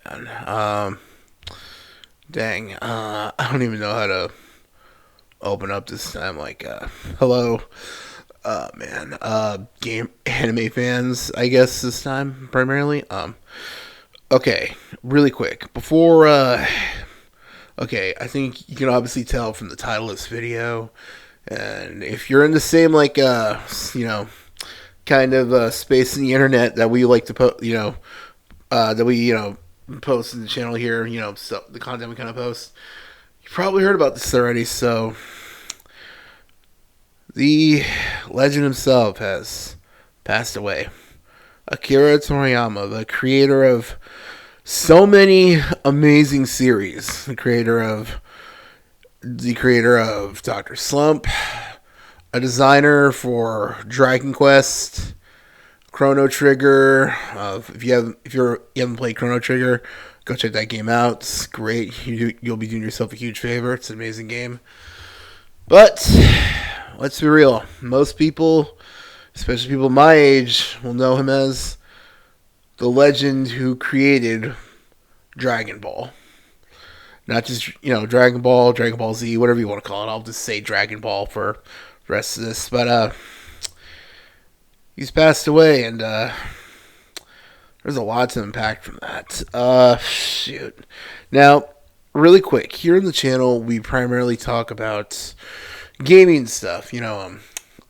man. Dang. I don't even know how to open up this time. Hello, man. Game anime fans, I guess this time primarily. Okay, really quick before. Okay, I think you can obviously tell from the title of this video, and if you're in the same kind of space in the internet that we like to put, that we post in the channel here, so the content we kind of post. You probably heard about this already. So the legend himself has passed away. Akira Toriyama, the creator of so many amazing series, the creator of Doctor Slump, a designer for Dragon Quest, Chrono Trigger. If you haven't played Chrono Trigger, go check that game out. It's great. You'll be doing yourself a huge favor. It's an amazing game. But let's be real. Most people, especially people my age, will know him as the legend who created Dragon Ball. Not just Dragon Ball, Dragon Ball Z, whatever you want to call it. I'll just say Dragon Ball for the rest of this. But he's passed away, and there's a lot to unpack from that. Shoot. Now, really quick, here in the channel, we primarily talk about gaming stuff.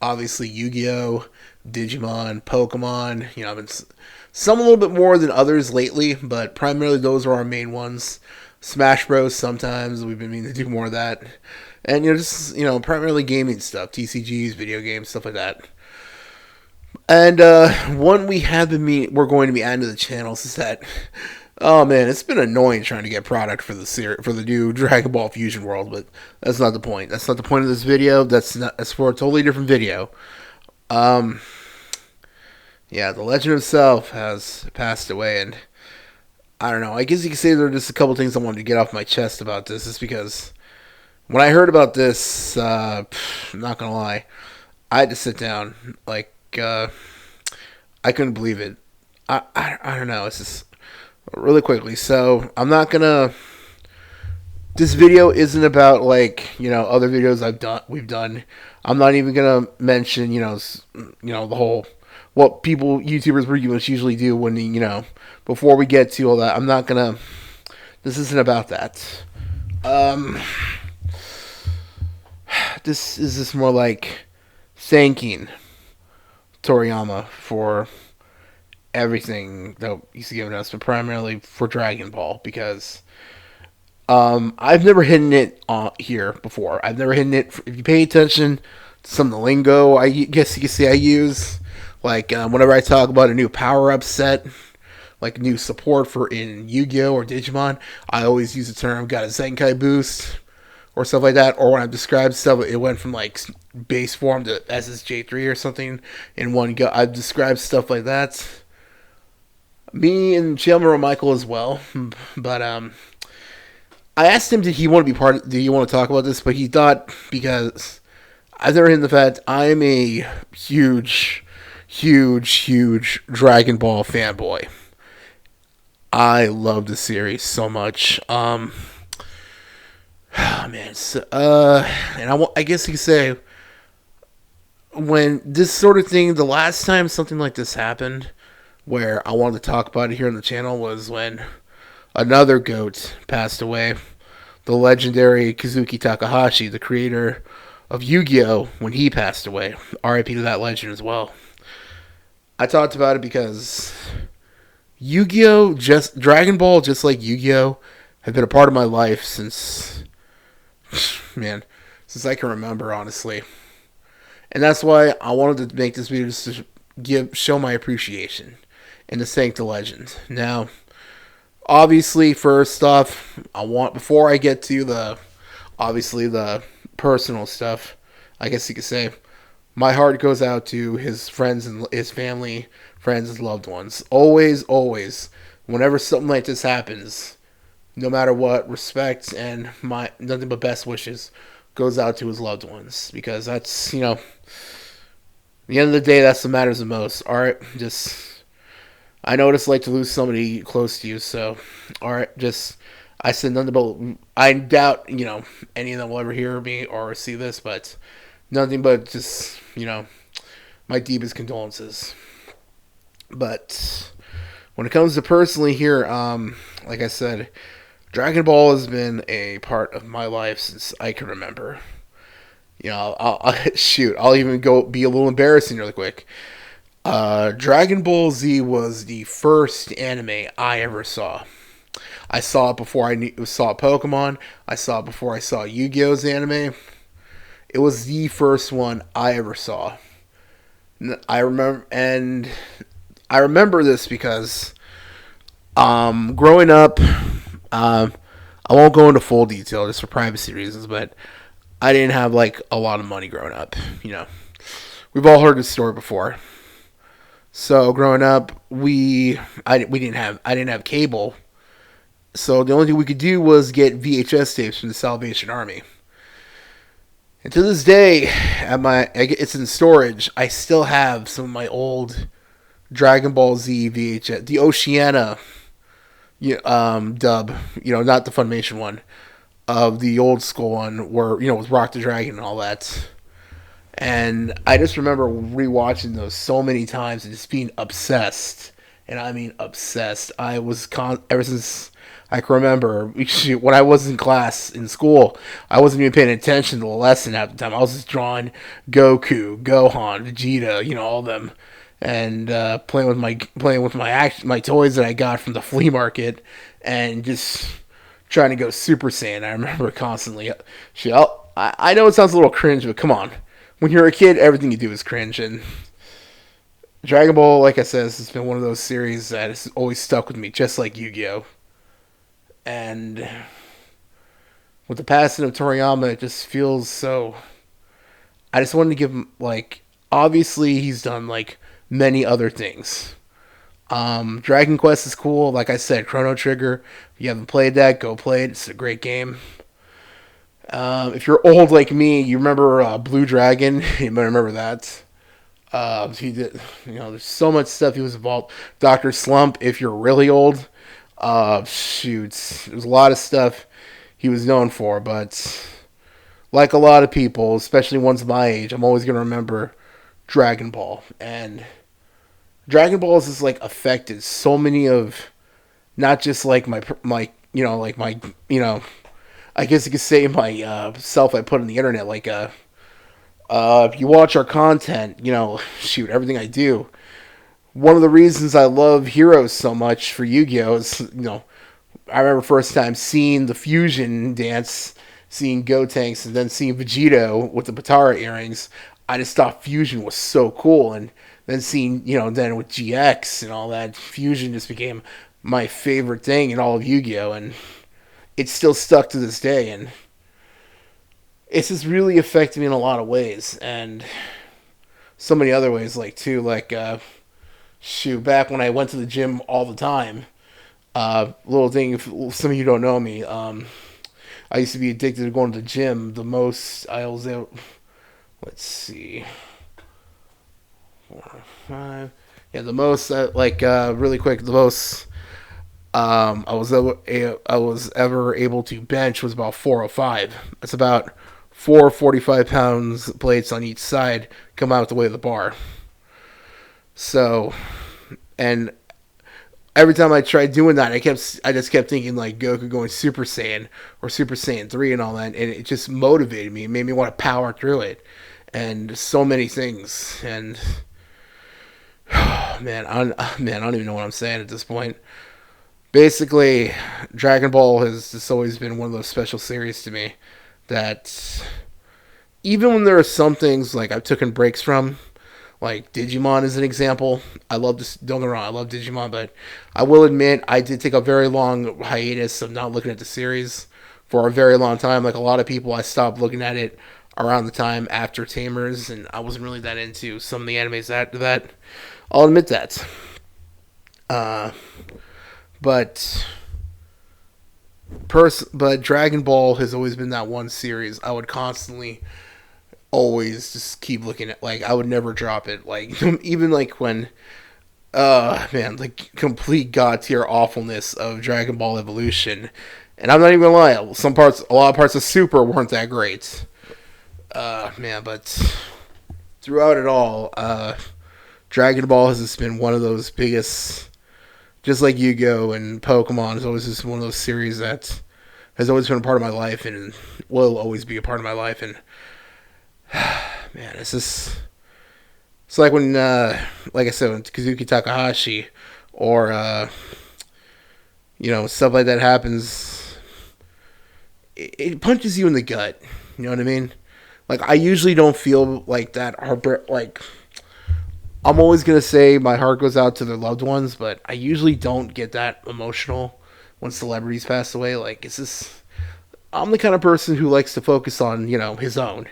Obviously Yu-Gi-Oh, Digimon, Pokemon. I've been some a little bit more than others lately, but primarily those are our main ones. Smash Bros. Sometimes we've been meaning to do more of that, and just primarily gaming stuff, TCGs, video games, stuff like that. And one we're going to be adding to the channels is that, oh man, it's been annoying trying to get product for the new Dragon Ball Fusion World, but that's not the point. That's not the point of this video. That's for a totally different video. Um, yeah, the legend himself has passed away, and I don't know. I guess you could say there are just a couple things I wanted to get off my chest about this. Is because when I heard about this, I'm not gonna lie, I had to sit down. I couldn't believe it. I don't know. It's just really quickly. So I'm not gonna. This video isn't about other videos we've done. I'm not even gonna mention the whole what people YouTubers pretty much usually do when before we get to all that. I'm not gonna. This isn't about that. Um, this is just more like thanking Toriyama for everything that he's given us, but primarily for Dragon Ball because I've never hidden it here before. I've never hidden it. If you pay attention to some of the lingo, I guess you can say I use, whenever I talk about a new power up set, like new support for in Yu-Gi-Oh or Digimon, I always use the term "got a Zenkai boost" or stuff like that. Or when I describe stuff, it went from base form to SSJ3 or something in one go. I've described stuff like that. Me and Chalmero Michael as well, but I asked him, did he want to be part? Did he want to talk about this? But he thought because I've never hidden the fact I am a huge, huge, huge Dragon Ball fanboy. I love the series so much. Oh man, and I guess you could say when this sort of thing, the last time something like this happened, where I wanted to talk about it here on the channel was when another goat passed away. The legendary Kazuki Takahashi, the creator of Yu-Gi-Oh, when he passed away. RIP to that legend as well. I talked about it because Yu-Gi-Oh, just Dragon Ball, just like Yu-Gi-Oh, have been a part of my life since, man, since I can remember, honestly. And that's why I wanted to make this video just to show my appreciation and to thank the legend. Now, obviously, first off, before I get to the personal stuff, I guess you could say, my heart goes out to his friends and his family, friends and loved ones. Always, always, whenever something like this happens, no matter what, respect and my nothing but best wishes goes out to his loved ones because that's at the end of the day, that's what matters the most. All right, just I know what it's like to lose somebody close to you. So, all right, just I said nothing but I doubt any of them will ever hear me or see this, but nothing but just my deepest condolences. But when it comes to personally here, like I said, Dragon Ball has been a part of my life since I can remember. Shoot, I'll even go be a little embarrassing really quick. Dragon Ball Z was the first anime I ever saw. I saw it before saw Pokemon. I saw it before I saw Yu-Gi-Oh's anime. It was the first one I ever saw. I remember this because growing up, I won't go into full detail just for privacy reasons, but I didn't have like a lot of money growing up. We've all heard this story before. So growing up, I didn't have cable. So the only thing we could do was get VHS tapes from the Salvation Army. And to this day, it's in storage. I still have some of my old Dragon Ball Z VHS, the Oceania dub, not the Funimation one, of the old school one where, with Rock the Dragon and all that. And I just remember rewatching those so many times and just being obsessed. And I mean obsessed. I was ever since I can remember when I was in class in school, I wasn't even paying attention to the lesson half the time. I was just drawing Goku, Gohan, Vegeta, all of them, and playing with my toys that I got from the flea market, and just trying to go Super Saiyan. I remember constantly. I know it sounds a little cringe, but come on. When you're a kid, everything you do is cringe, and Dragon Ball, like I said, has been one of those series that has always stuck with me, just like Yu-Gi-Oh! And with the passing of Toriyama, it just feels so. I just wanted to give him, obviously he's done many other things. Dragon Quest is cool. Like I said, Chrono Trigger. If you haven't played that, go play it. It's a great game. If you're old like me, you remember Blue Dragon. You might remember that. He did, there's so much stuff he was involved. Dr. Slump, if you're really old. There's a lot of stuff he was known for, but like a lot of people, especially ones my age, I'm always going to remember Dragon Ball. And Dragon Ball has affected so many of, not just my I guess you could say my self I put on the internet. If you watch our content, everything I do. One of the reasons I love Heroes so much for Yu-Gi-Oh! Is, I remember first time seeing the fusion dance, seeing Gotenks, and then seeing Vegito with the Potara earrings. I just thought fusion was so cool, and then seeing, then with GX and all that, fusion just became my favorite thing in all of Yu-Gi-Oh! And it's still stuck to this day, and it's just really affected me in a lot of ways, and so many other ways, back when I went to the gym all the time, little thing, if some of you don't know me, I used to be addicted to going to the gym. The most I was able, let's see, 4, 5, yeah, the most, really quick, the most, I was ever able to bench was about 405. That's about 4 45-pound plates on each side come out the way of the bar. So, and every time I tried doing that, I just kept thinking Goku going Super Saiyan or Super Saiyan 3 and all that, and it just motivated me. It made me want to power through it, and so many things. And man, I don't even know what I'm saying at this point. Basically, Dragon Ball has just always been one of those special series to me that even when there are some things I've taken breaks from, like Digimon is an example. I love this. Don't get me wrong, I love Digimon, but I will admit I did take a very long hiatus of not looking at the series for a very long time. Like a lot of people, I stopped looking at it around the time after Tamers, and I wasn't really that into some of the animes after that. I'll admit that. But Dragon Ball has always been that one series I would constantly always just keep looking at. I would never drop it. Even when Man, the complete god tier awfulness of Dragon Ball Evolution. And I'm not even gonna lie, a lot of parts of Super weren't that great. Man, but throughout it all, Dragon Ball has just been one of those biggest, just like Yu-Gi-Oh! And Pokemon is always just one of those series that has always been a part of my life and will always be a part of my life. And man, it's like when, like I said, when Kazuki Takahashi or stuff like that happens, it punches you in the gut. You know what I mean? Like I usually don't feel like that heartbreak. Like I'm always gonna say my heart goes out to their loved ones, but I usually don't get that emotional when celebrities pass away. Like it's just I'm the kind of person who likes to focus on his own,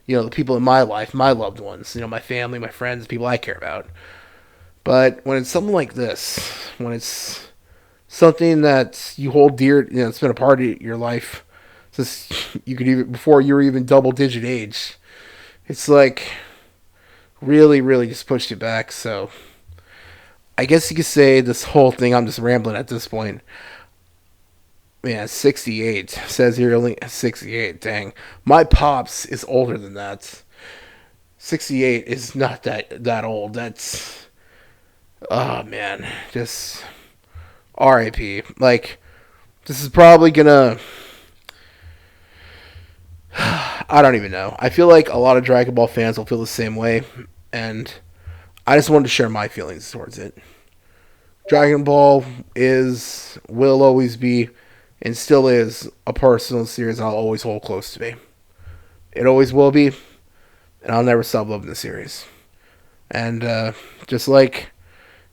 the people in my life, my loved ones, my family, my friends, people I care about. But when it's something like this, when it's something that you hold dear, it's been a part of your life since you could even before you were even double digit age. It's like really, really just pushed you back. So I guess you could say this whole thing. I'm just rambling at this point. Man, 68 says here only 68. Dang, my pops is older than that. 68 is not that old. That's oh man, just R.I.P. Like this is probably gonna. I don't even know. I feel like a lot of Dragon Ball fans will feel the same way, and I just wanted to share my feelings towards it. Dragon Ball will always be, and still is, a personal series I'll always hold close to me. It always will be, and I'll never stop loving the series. And just like,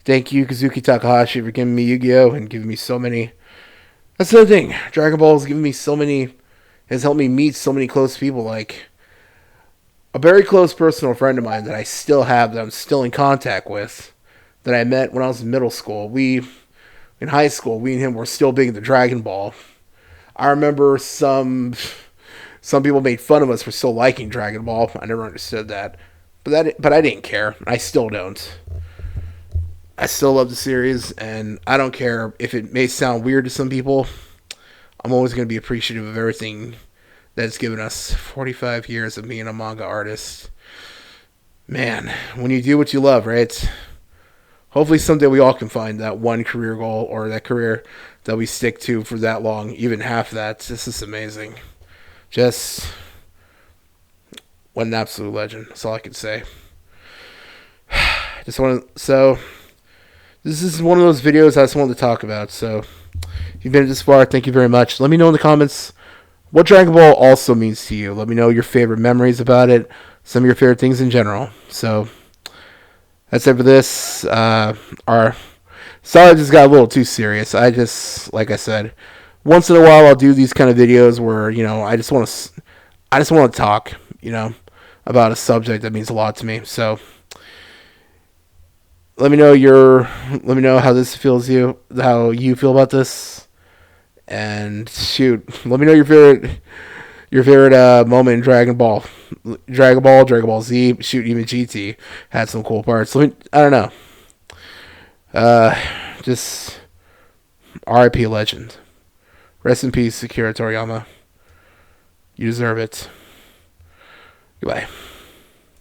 thank you, Kazuki Takahashi, for giving me Yu-Gi-Oh! And giving me so many. That's the other thing. Dragon Ball has given me so many, has helped me meet so many close people. Like, a very close personal friend of mine that I still have, that I'm still in contact with, that I met when I was in middle school. In high school, we and him were still big into Dragon Ball. I remember some people made fun of us for still liking Dragon Ball. I never understood that. But I didn't care. I still don't. I still love the series, and I don't care if it may sound weird to some people. I'm always going to be appreciative of everything that's given us 45 years of being a manga artist. Man, when you do what you love, right? Hopefully someday we all can find that one career goal or that career that we stick to for that long, even half that. This is amazing. Just what an absolute legend. That's all I can say. So this is one of those videos I just wanted to talk about. So if you've been this far, thank you very much. Let me know in the comments what Dragon Ball also means to you. Let me know your favorite memories about it, some of your favorite things in general. So that's it for this. Sorry, I just got a little too serious. Like I said, once in a while I'll do these kind of videos where I just want to talk, about a subject that means a lot to me. So let me know how this feels how you feel about this, and shoot, let me know your favorite moment in Dragon Ball. Dragon Ball Z, shoot, even GT had some cool parts. I don't know. Just R.I.P. legend. Rest in peace, Akira Toriyama. You deserve it. Goodbye.